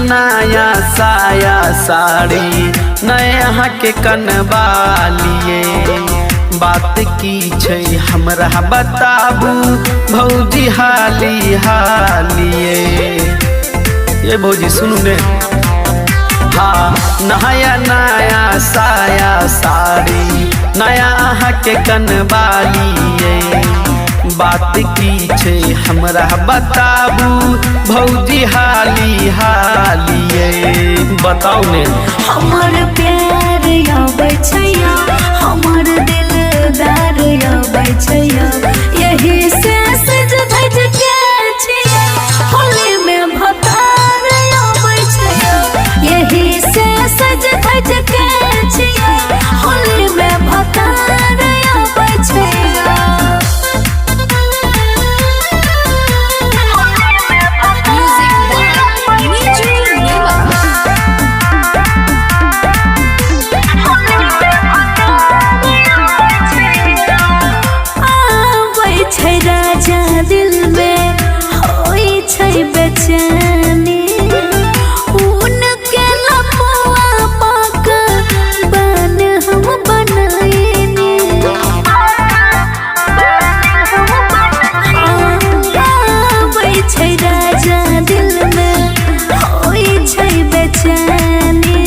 नया साया साड़ी नया के कनवालिए बात की छै हमरा बताबू भौजी हाली हालिए। ये भौजी सुनू ने, हाँ नया नया साया साड़ी नया के कनवालिए बात की छै हमरा बताबू भौजी हाली हालिए। बताओ ने हमर प्यार आबै छैया हमर दिलदार आबै छैया यही से सज धज के छिया होली में भतार आबै छैया यही से सज धज के छिया होली में भतार आबै छैया। दिल में होई छै बेचैनी उनके लपुआ पाक बन हम बनैनी आबै छै राजा दिल में होई छै बेचैनी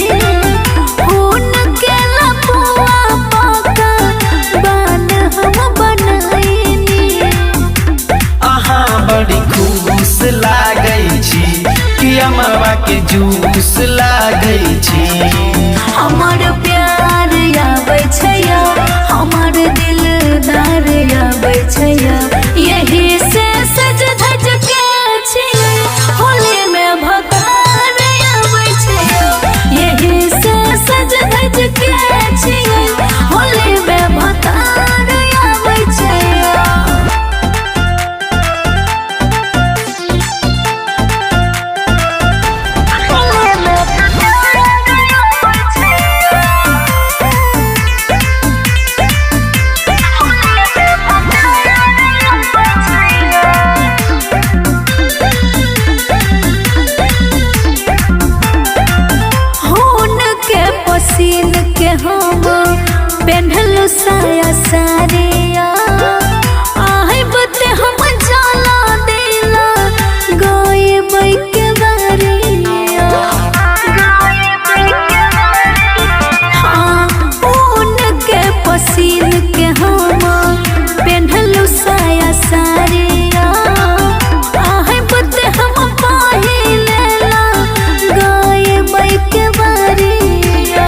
उनके लपुआ पाक बन हम बनैनी। बड़ी खुश लागै छी कि अमवा के जूस लागै छी। हमर प्यार आबै छैया हमर दिलदार आबै छैया यही से सज धज के छिया होली में भतार आबै छैया यही से सज धज के छिया होली में भतार आबै छैया। पसीन के हम पेन्हलु साया साड़िया आहे बते हम जाला देला गायब के बारिया हाँ उनके पसीन के हम पेन्हलु साया साड़िया आहे बते हम पहिलेला गायब के बारिया।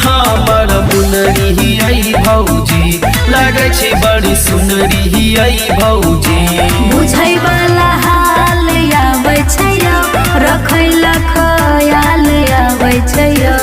हमर बुनरी आई भौजी लगे छै बड़ी सुनरी आई भौजी बुझै वाला हाल आबै छैया रखै ला खयाल आबै छैया।